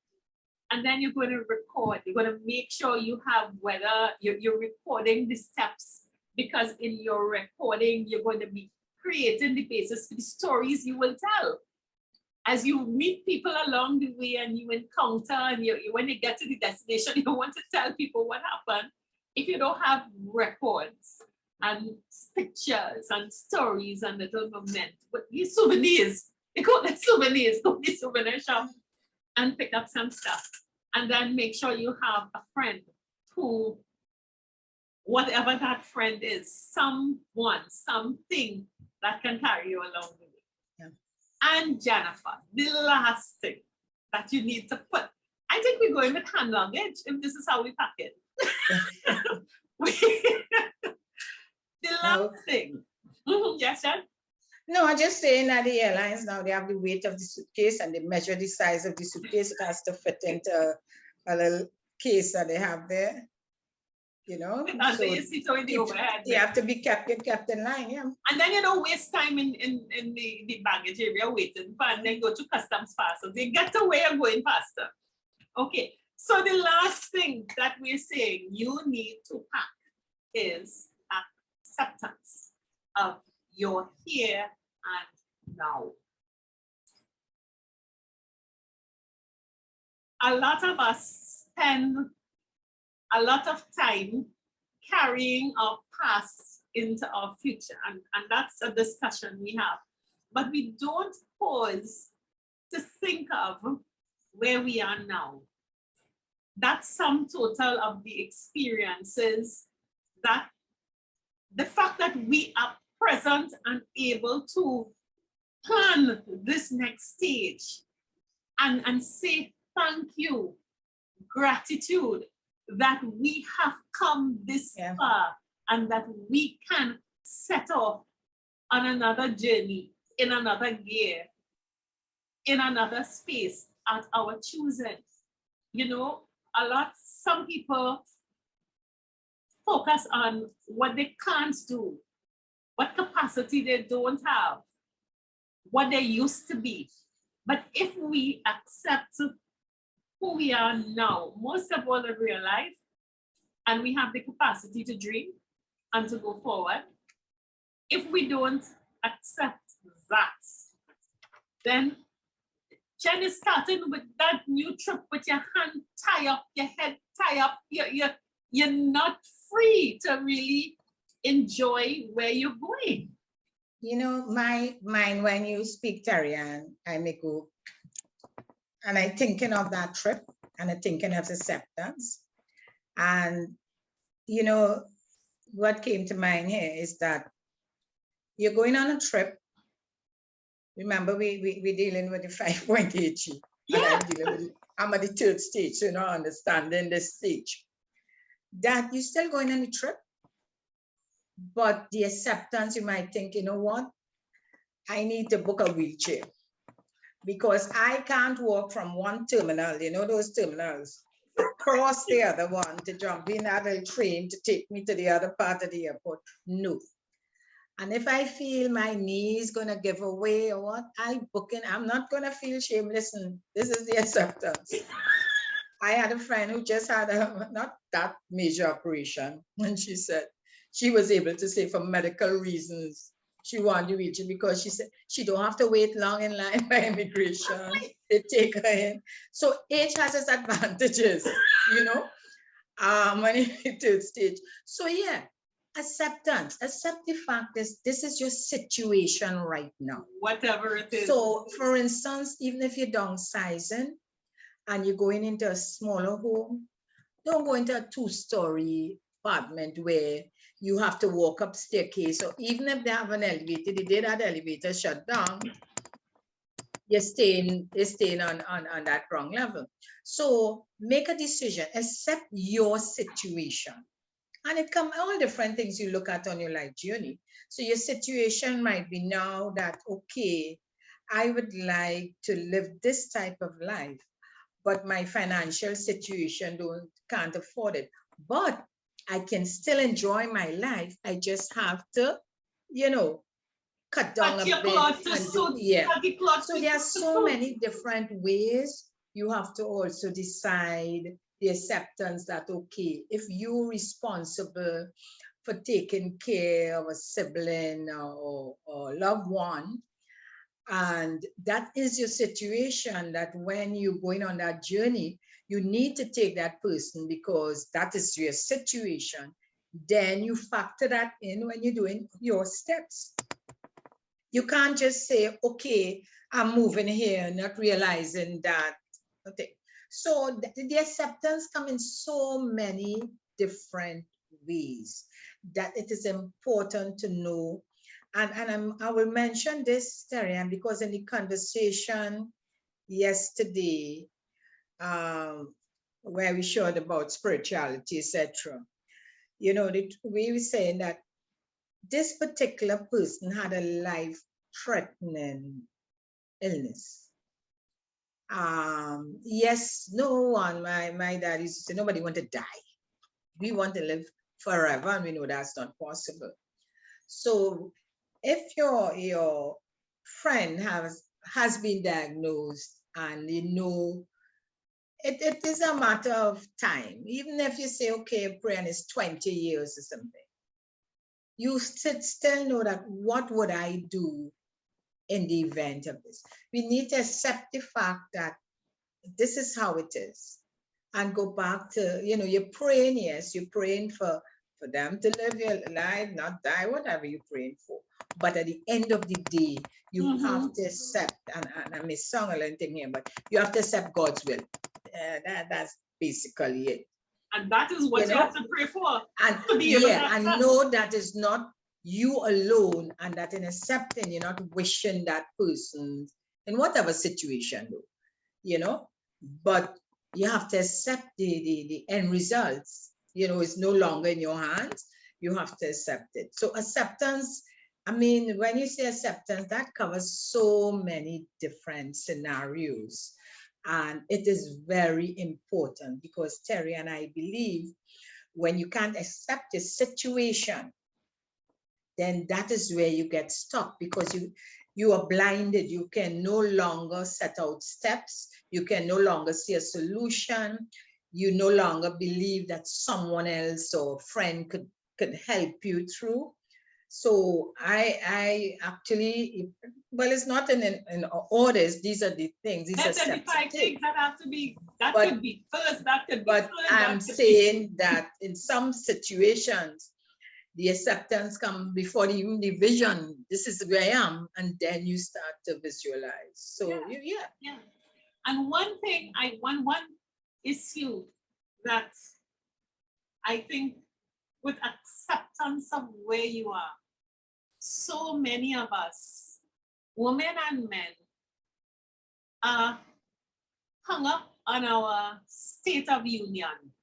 And then you're going to record. You're going to make sure you have, whether you're recording the steps, because in your recording, you're going to be creating the basis for the stories you will tell. As you meet people along the way and you encounter, and when you get to the destination, you want to tell people what happened. If you don't have records and pictures and stories and little moments, but these souvenirs, you go to souvenirs, go to the souvenir shop and pick up some stuff. And then make sure you have a friend who, whatever that friend is, someone, something that can carry you along the way. Yeah. And Jennifer, the last thing that you need to put, I think we're going with hand luggage if this is how we pack it. The last thing. Yes, Jen? No, I'm just saying that the airlines now, they have the weight of the suitcase and they measure the size of the suitcase. It has to fit into a little case that they have there, you know. So you have to be kept in line, yeah. And then you don't waste time in the baggage area waiting for, and then go to customs faster. They get to where you're going faster. Okay, so the last thing that we're saying you need to pack is acceptance of your here and now. A lot of us spend a lot of time carrying our past into our future, and that's a discussion we have. But we don't pause to think of where we are now. That sum total of the experiences, that the fact that we are present and able to plan this next stage and say thank you, gratitude that we have come this far and that we can set off on another journey, in another gear, in another space at our choosing. You know, some people focus on what they can't do, what capacity they don't have, what they used to be. But if we accept who we are now, most of all in real life, and we have the capacity to dream and to go forward, if we don't accept that, then Jen is starting with that new trip with your hand tied tie up, your head tie up, you're not free to really enjoy where you're going. You know, my mind, when you speak Terri-Ann, I may go, and I'm thinking of that trip, and I'm thinking of acceptance. And, you know, what came to mind here is that you're going on a trip. Remember, we're dealing with the 5.8G. Yeah. I'm at the third stage, so you know, understanding this stage. That you're still going on the trip, but the acceptance, you might think, you know what? I need to book a wheelchair because I can't walk from one terminal, you know, those terminals, cross the other one to jump in that little train to take me to the other part of the airport. No. And if I feel my knee is going to give away or what, I book in. I'm not going to feel shame. Listen, this is the acceptance. I had a friend who just had a not that major operation. And she said she was able to say for medical reasons, she wanted to reach it because she said she don't have to wait long in line by immigration. They take her in. So age has its advantages, you know, when you third stage. So yeah. Acceptance, accept the fact that this is your situation right now. Whatever it is. So for instance, even if you're downsizing and you're going into a smaller home, don't go into a 2-story apartment where you have to walk up staircase. So even if they have an elevator, the day that elevator shut down, you're staying on that wrong level. So make a decision, accept your situation. And it comes all different things you look at on your life journey. So your situation might be now that, okay, I would like to live this type of life, but my financial situation can't afford it. But I can still enjoy my life. I just have to, you know, cut down a bit. So there are so many different ways. You have to also decide the acceptance that, okay, if you're responsible for taking care of a sibling or loved one, and that is your situation, that when you're going on that journey, you need to take that person because that is your situation. Then you factor that in when you're doing your steps. You can't just say, okay, I'm moving here, not realizing that. Okay. So the acceptance comes in so many different ways that it is important to know. And I will mention this, Terri-Ann, because in the conversation yesterday, where we showed about spirituality, etc., you know, we were saying that this particular person had a life-threatening illness. Yes, no one, my dad used to say, nobody want to die. We want to live forever, and we know that's not possible. So if your friend has been diagnosed, and you know, it is a matter of time. Even if you say, okay, praying is 20 years or something, you still know that what would I do in the event of this? We need to accept the fact that this is how it is, and go back to, you know, you're praying, yes, you're praying for them to live your life, not die, whatever you're praying for. But at the end of the day, you have to accept, and I may sound a little thing here, but you have to accept God's will. That's basically it. And that is what you have to pray for. And to be able to and know that is not you alone, and that in accepting, you're not wishing that person in whatever situation, though, you know, but you have to accept the end results. You know, it's no longer in your hands. You have to accept it. So acceptance, I mean, when you say acceptance, that covers so many different scenarios. And it is very important because Terri and I believe when you can't accept the situation, then that is where you get stuck, because you are blinded. You can no longer set out steps. You can no longer see a solution. You no longer believe that someone else or friend could help you through. So I actually, well, it's not in orders. These are the things. These are There's the steps. five things that have to be, that But- could be first, that could be But third, I'm that could be- saying that in some situations, the acceptance comes before even the vision. This is where I am, and then you start to visualize. So Yeah. Yeah. And one thing, one issue that I think with acceptance of where you are, so many of us, women and men, are hung up on our state of union,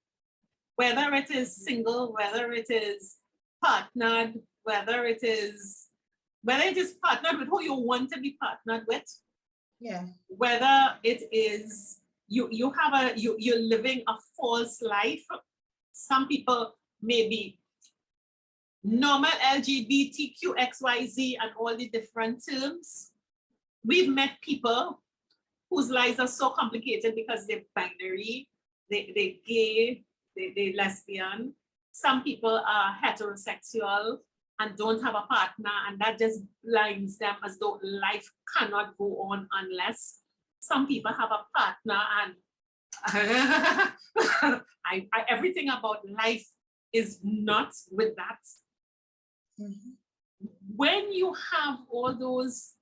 whether it is single, whether it is partnered, whether it is partnered with who you want to be partnered with, yeah, whether it is you're living a false life. Some people may be normal LGBTQ XYZ and all the different terms. We've met people whose lives are so complicated because they're binary, they're gay, they're lesbian. Some people are heterosexual and don't have a partner, and that just blinds them as though life cannot go on unless some people have a partner, and everything about life is not with that. Mhm. When you have all those,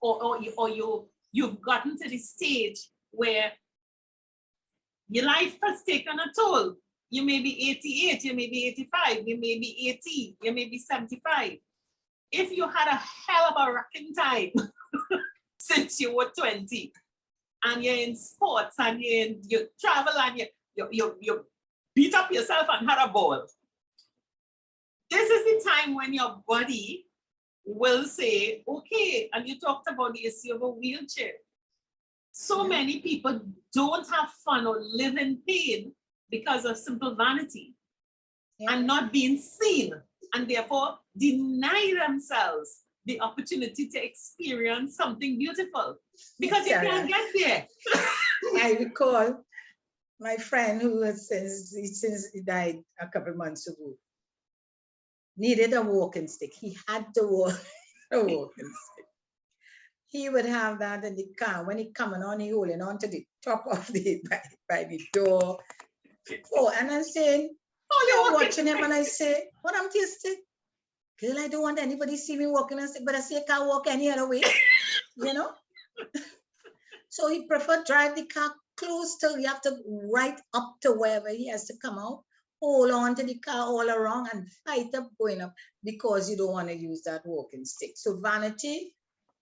or you've gotten to the stage where your life has taken a toll. You may be 88, you may be 85, you may be 80, you may be 75. If you had a hell of a rocking time since you were 20, and you're in sports, and you travel, and you beat up yourself and had a ball, this is the time when your body will say, okay, and you talked about the issue of a wheelchair. So many people don't have fun or live in pain because of simple vanity and not being seen, and therefore deny themselves the opportunity to experience something beautiful because you can't get there. I recall my friend who has since he died a couple months ago, needed a walking stick. He had to walk a walking stick. He would have that in the car. When he coming on, he holding on to the top of the by the door. Oh, and I'm saying, I'm watching him, and I say, what am I stick? Girl, I don't want anybody see me walking a stick, but I say I can't walk any other way, you know? So he preferred drive the car close till you have to right up to wherever he has to come out, hold on to the car all around and fight up going up because you don't want to use that walking stick. So vanity,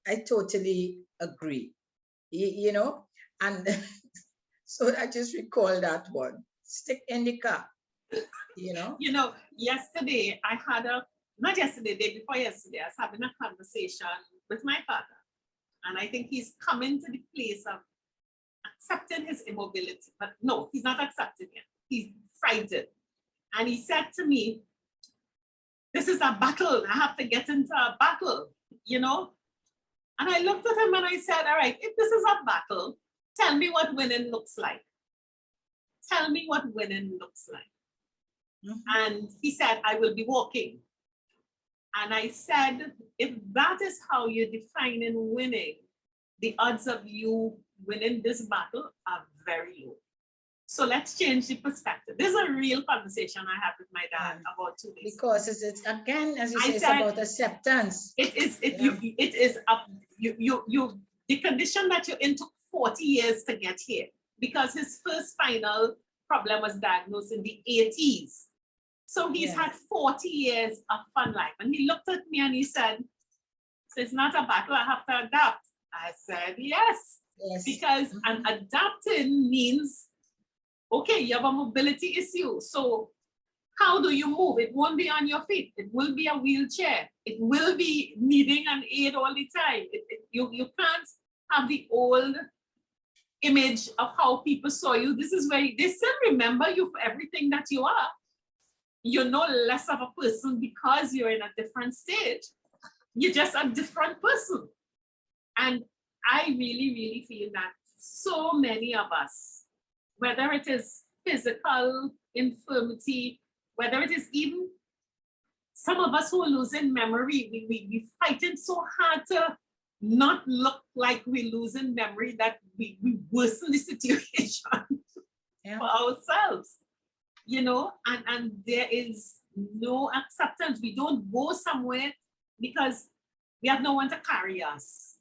I totally agree, you know? And so I just recall that one, stick in the car, you know? You know, yesterday I had not yesterday, day before yesterday, I was having a conversation with my father. And I think he's coming to the place of accepting his immobility. But no, he's not accepting it. He's frightened. And he said to me, this is a battle. I have to get into a battle, you know? And I looked at him and I said, all right, if this is a battle, tell me what winning looks like. Tell me what winning looks like. And he said, I will be walking. And I said, if that is how you're defining winning, the odds of you winning this battle are very low. So let's change the perspective. This is a real conversation I had with my dad about 2 days ago. Because it's again, as you say, it's about acceptance. The condition that you're in took 40 years to get here, because his first spinal problem was diagnosed in the 80s. So he's had 40 years of fun life. And he looked at me and he said, so it's not a battle, I have to adapt. I said, yes. Because and adapting means, okay, you have a mobility issue. So how do you move? It won't be on your feet. It will be a wheelchair. It will be needing an aid all the time. You can't have the old image of how people saw you. This is where they still remember you for everything that you are. You're no less of a person because you're in a different stage. You're just a different person. And I really, really feel that so many of us, whether it is physical infirmity, whether it is even some of us who are losing memory, we fighting so hard to not look like we're losing memory that we worsen the situation for ourselves, you know, and there is no acceptance. We don't go somewhere because we have no one to carry us,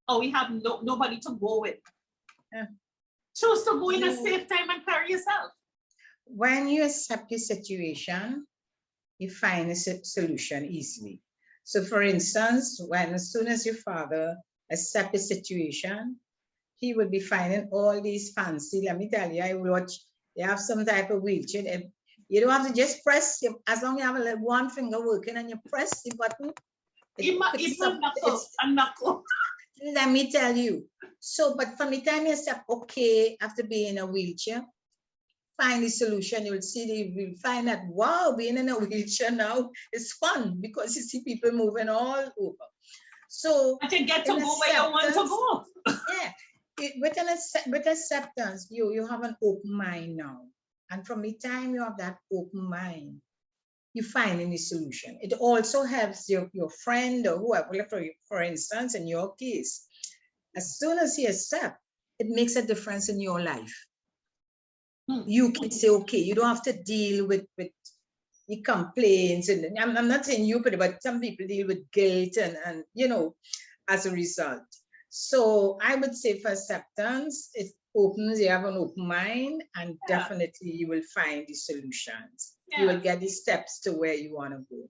or we have nobody to go with. Choose to go in a safe time and carry yourself. When you accept your situation, you find a solution easily. So for instance, as soon as your father accepts the situation, he will be finding all these fancy, let me tell you, I watch, they have some type of wheelchair. You don't have to just press, as long as you have like one finger working and you press the button. It's a knuckle. Let me tell you. So, but from the time you step, okay, after being in a wheelchair, find the solution, you will see, you will find that, wow, being in a wheelchair now is fun because you see people moving all over. So, but you get to go where you want to go. Yeah, with acceptance, you have an open mind now. And from the time you have that open mind, you find any solution. It also helps your friend or whoever, for instance, in your case, as soon as you accept, it makes a difference in your life. You can say, okay, you don't have to deal with the complaints. And I'm not saying you could, but some people deal with guilt and you know, as a result. So I would say for acceptance, it opens, you have an open mind, and definitely you will find the solutions. You will get the steps to where you want to go.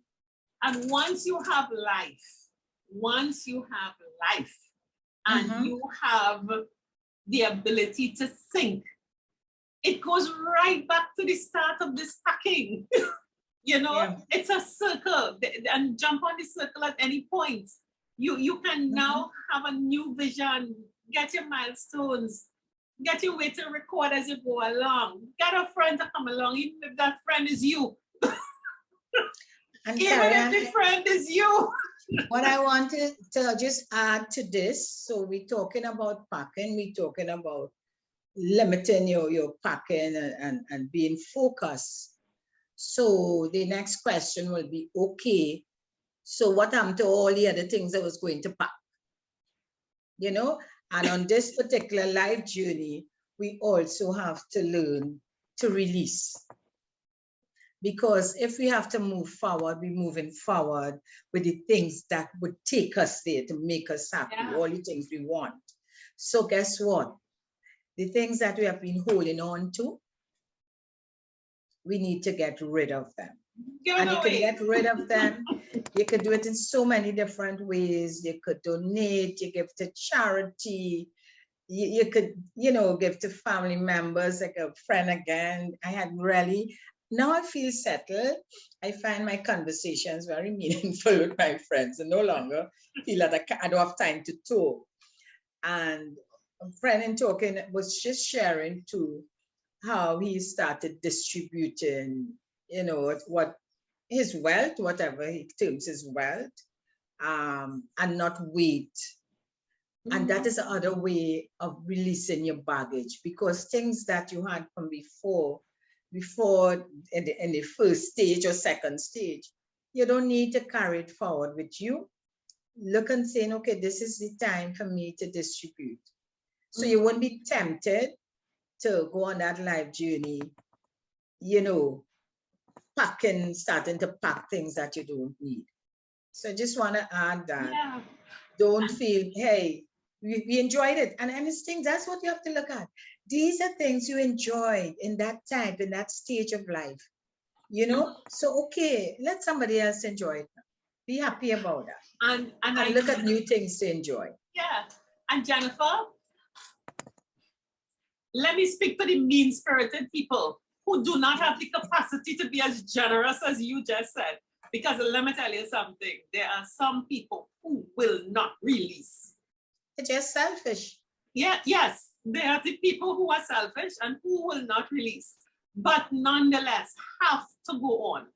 And once you have life, and you have the ability to think, it goes right back to the start of this packing. You know, it's a circle, and jump on the circle at any point. You can now have a new vision, get your milestones, get your way to record as you go along. Get a friend to come along, even if that friend is you. And even if the friend is you. What I wanted to just add to this, so we're talking about packing, we're talking about limiting your packing and being focused. So the next question will be, okay, so what happened to all the other things I was going to pack? You know, and on this particular life journey, we also have to learn to release. Because if we have to move forward, we're moving forward with the things that would take us there to make us happy, all the things we want. So guess what? The things that we have been holding on to, we need to get rid of them. You can get rid of them. You could do it in so many different ways. You could donate, you give to charity, you could, you know, give to family members, like a friend again. I had really, now I feel settled. I find my conversations very meaningful with my friends and no longer feel that I don't have time to talk. And a friend in talking was just sharing too how he started distributing, you know, what his wealth, whatever he terms his wealth, and not wait. And that is the other way of releasing your baggage, because things that you had from before in the first stage or second stage, you don't need to carry it forward with you. Look and say, okay, this is the time for me to distribute. So you won't be tempted to go on that life journey, you know, starting to pack things that you don't need. So I just want to add that. Yeah. Don't feel, hey, we enjoyed it. And anything, that's what you have to look at. These are things you enjoyed in that time, in that stage of life, you know? So, okay, let somebody else enjoy it. Be happy about that. And I look at new things to enjoy. Yeah. And Jennifer, let me speak to the mean-spirited people who do not have the capacity to be as generous as you just said. Because let me tell you something, there are some people who will not release. They're just selfish. Yeah, yes, there are the people who are selfish and who will not release, but nonetheless have to go on,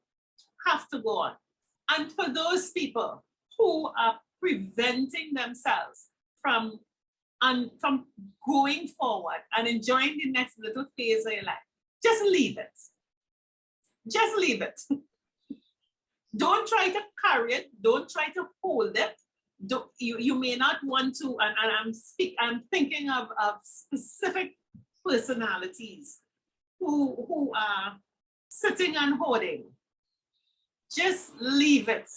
And for those people who are preventing themselves from going forward and enjoying the next little phase of your life, just leave it. Just leave it. Don't try to carry it. Don't try to hold it. You may not want to, and I'm thinking of specific personalities who are sitting and hoarding. Just leave it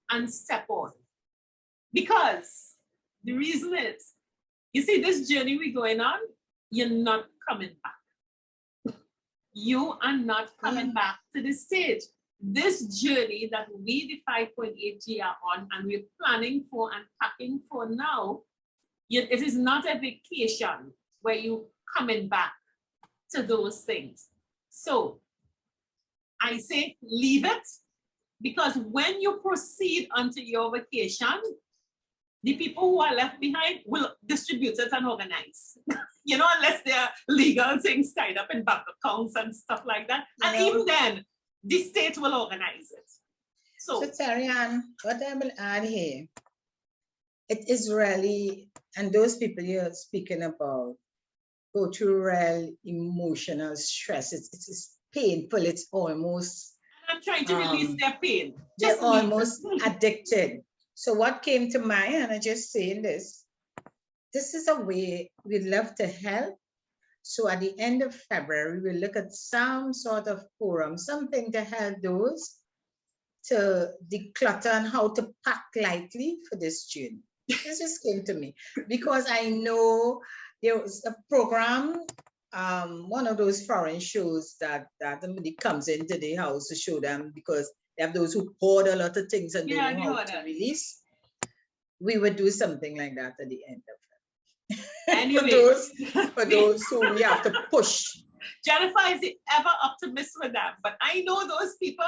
and step on. Because the reason is, you see, this journey we're going on, you're not coming back. You are not coming back to the stage. This journey that we, the 5.8G, are on and we're planning for and packing for now, it is not a vacation where you coming back to those things. So I say leave it, because when you proceed onto your vacation, the people who are left behind will distribute it and organize. You know, unless there are legal things tied up in bank accounts and stuff like that. And even then, the state will organize it. So Terri-Ann, what I will add here, it is really, and those people you're speaking about go through real emotional stress. It's painful. It's almost. I'm trying to release their pain. They're almost addicted. So what came to mind, and I'm just saying this is a way we'd love to help. So at the end of February, we'll look at some sort of forum, something to help those to declutter and how to pack lightly for this journey. This just came to me because I know there was a program, one of those foreign shows that somebody comes into the house to show them, because they have those who hoard a lot of things and don't know how to release. We would do something like that at the end of it. Anyway, for those who we have to push. Jennifer is the ever optimist with that, but I know those people,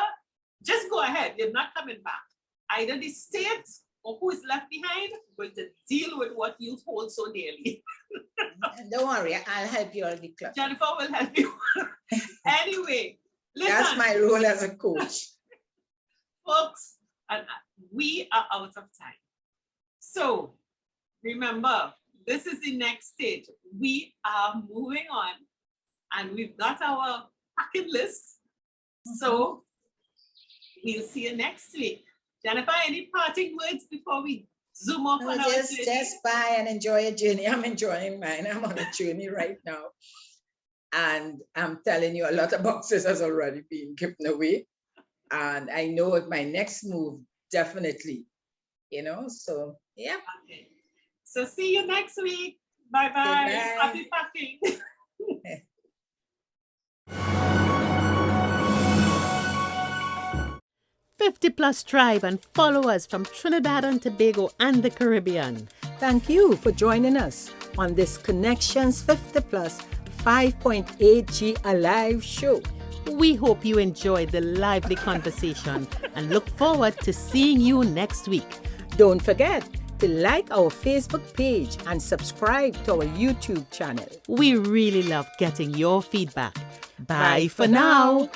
just go ahead, you're not coming back. Either the state or who is left behind going to deal with what you hold so dearly. Don't worry, I'll help you all declutter. Jennifer will help you. Anyway, listen. That's my role as a coach. Folks, and we are out of time. So remember, this is the next stage. We are moving on and we've got our packing list. So we'll see you next week. Jennifer, any parting words before we zoom off on our journey? Just bye and enjoy your journey. I'm enjoying mine. I'm on a journey right now. And I'm telling you, a lot of boxes has already been given away. And I know with my next move, definitely, so yeah. Okay. So see you next week. Bye-bye. Happy packing. 50+ Tribe and follow us from Trinidad and Tobago and the Caribbean. Thank you for joining us on this Connections 50+ 5.8G Alive show. We hope you enjoyed the lively conversation and look forward to seeing you next week. Don't forget to like our Facebook page and subscribe to our YouTube channel. We really love getting your feedback. Bye for now.